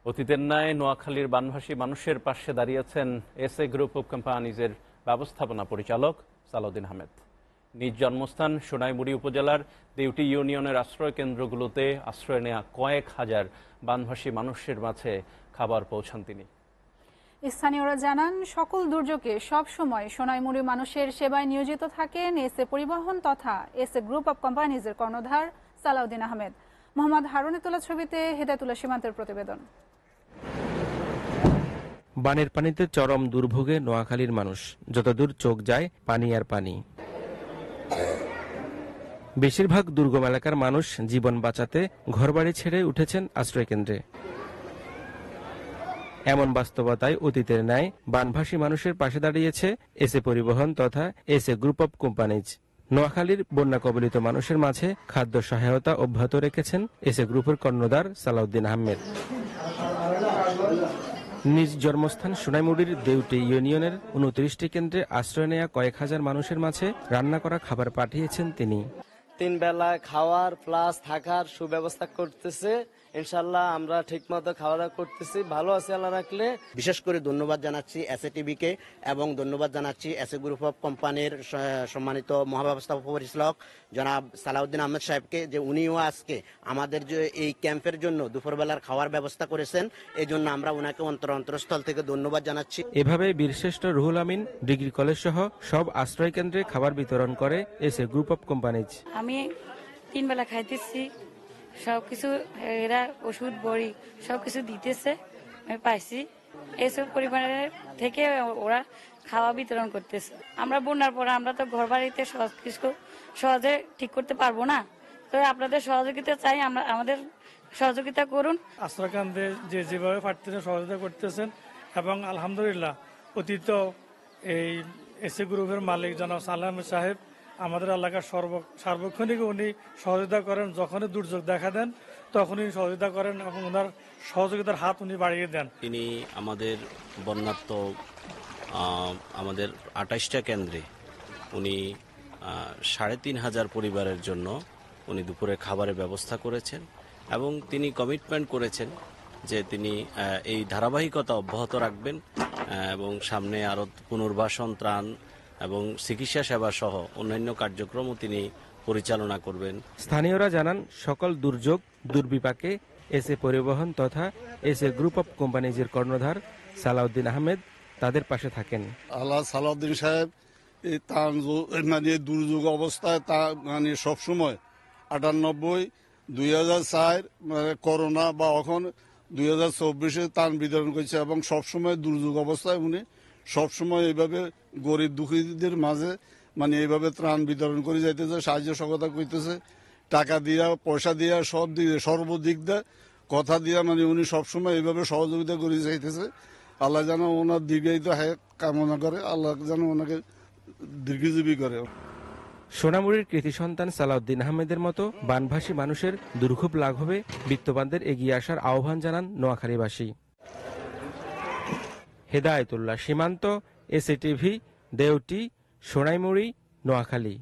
অতীতের ন্যায় নোয়াখালীর বানভাসী মানুষের পাশে দাঁড়িয়েছেন এসএ গ্রুপ অব কোম্পানিজের ব্যবস্থাপনা পরিচালক সালাউদ্দিন আহমেদ। নিজ জন্মস্থান সোনাইমুড়ি উপজেলার দেউটি ইউনিয়নের আশ্রয় কেন্দ্রগুলোতে আশ্রয় নেওয়া কয়েক হাজার বানভাসী মানুষের মাঝে খাবার পৌঁছান তিনি। স্থানীয়রা জানান, সকল দুর্যোগে সব সময় সোনাইমুড়ি মানুষের সেবায় নিয়োজিত থাকেন এসএ পরিবহন তথা এসএ গ্রুপ অব কোম্পানিজের কর্ণধার সালাউদ্দিন আহমেদ। মোহাম্মদ হারুনের তোলা ছবিতে হেদায়েতুল্লাহ সীমান্তের প্রতিবেদন। বানের পানিতে চরম দুর্ভোগে নোয়াখালীর মানুষ, যতদূর চোখ যায় পানি আর পানি। বেশিরভাগ দুর্গম এলাকার মানুষ জীবন বাঁচাতে ঘরবাড়ি ছেড়ে উঠেছেন আশ্রয়কেন্দ্রে। এমন বাস্তবতায় অতীতের ন্যায় বানভাসী মানুষের পাশে দাঁড়িয়েছে এসএ পরিবহন তথা এসএ গ্রুপ অব কোম্পানিজ। নোয়াখালীর বন্যা কবলিত মানুষের মাঝে খাদ্য সহায়তা অব্যাহত রেখেছেন এসএ গ্রুপের কর্ণধার সালাউদ্দিন আহমেদ। নিজ জন্মস্থান সোনাইমুড়ির দেউটি ইউনিয়নের 29টি কেন্দ্রে আশ্রয় নেওয়া কয়েক হাজার মানুষের মাঝে রান্না করা খাবার পাঠিয়েছেন তিনি। 3 বেলা খাওয়ার প্লাস থাকার সুব্যবস্থা করতেছে। ইনশাল্লাহ আমরা ঠিকমতো খাওয়া দাওয়া করতেছি, ভালো আছে আল্লাহ রাখলে। বিশেষ করে ধন্যবাদ জানাচ্ছি এসএ টিভিকে এবং ধন্যবাদ জানাচ্ছি এসএ গ্রুপ অব কোম্পানির সম্মানিত মহাব্যবস্থাপক পরিচালক জনাব সালাউদ্দিন আহমেদ সাহেবকে, যে উনিও আজকে আমাদের যে এই ক্যাম্পের জন্য দুপুরবেলার খাওয়ার ব্যবস্থা করেছেন। এই জন্য আমরা ওনাকে অন্তরস্থল থেকে ধন্যবাদ জানাচ্ছি। এভাবে বীরশ্রেষ্ঠ রুহুল আমিন ডিগ্রি কলেজ সহ সব আশ্রয় কেন্দ্রে খাবার বিতরণ করে এসএ গ্রুপ অব কোম্পানিজ। আমি 3 বেলা খাইতেছি, সবকিছু এরা ওষুধ বড়ি সবকিছু দিতেছে, আমি পাইছি। এইসব পরিবারের থেকে ওরা খাওয়া বিতরণ করতেছে। আমরা বন্যার পরে আমরা তো ঘর বাড়িতে কিছু সহজে ঠিক করতে পারবো না, তো আপনাদের সহযোগিতা চাই, আমাদের সহযোগিতা করুন। আশ্রয়কেন্দ্রে যেভাবে পারতেছেন সহযোগিতা করতেছেন এবং আলহামদুলিল্লাহ অতীত এই এসএ গ্রুপের মালিক জনাব সালাম সাহেব আমাদের এলাকার সার্বক্ষণিক উনি সহযোগিতা করেন। যখনই দুর্যোগ দেখা দেন তখনই সহযোগিতা করেন এবং ওনার সহযোগিতার হাত উনি বাড়িয়ে দেন। তিনি আমাদের বন্যার্ত আমাদের 28টা কেন্দ্রে উনি 3,500 পরিবারের জন্য উনি দুপুরে খাবারের ব্যবস্থা করেছেন এবং তিনি কমিটমেন্ট করেছেন যে তিনি এই ধারাবাহিকতা অব্যাহত রাখবেন এবং সামনে আরও পুনর্বাসন, ত্রাণ এবং চিকিৎসা সেবা সহ অন্যান্য কার্যক্রমও তিনি পরিচালনা করবেন। স্থানীয়রা জানান, সকল দুর্যোগ দুর্বিপাকে এসএ পরিবহন তথা এসএ গ্রুপ অব কোম্পানিজের কর্ণধার সালাউদ্দিন আহমেদ তাদের পাশে থাকেন। আল্লাহ সালাউদ্দিন সাহেব মানে দুর্যোগ অবস্থায় তা মানে সবসময় 98, 2004 মানে করোনা বা এখন 2024 ত্রাণ বিতরণ করেছে এবং সবসময় দুর্যোগ অবস্থায় উনি সবসময় এইভাবে গরিব দুঃখীদের মাঝে মানে এইভাবে ত্রাণ বিতরণ করে যাইতেছে, সাহায্য সহযোগিতা করতেছে, টাকা দিয়া পয়সা দিয়া সব দিকে সর্বদিক দিয়ে কথা দিয়া মানে উনি সবসময় এইভাবে সহযোগিতা করে যাইতেছে। আল্লাহ যেন ওনার দীর্ঘায়িত কামনা করে, আল্লাহ যেন ওনাকে দীর্ঘজীবী করে। সোনামুড়ির কৃতি সন্তান সালাউদ্দিন আহমেদের মতো বানভাসী মানুষের দুর্ভোগ লাঘবে বিত্তবানদের এগিয়ে আসার আহ্বান জানান নোয়াখালীবাসী। হেদায়েতুল্লাহ সীমান্ত, এসএ টিভি, দেউটি, সোনাইমুড়ি, নোয়াখালী।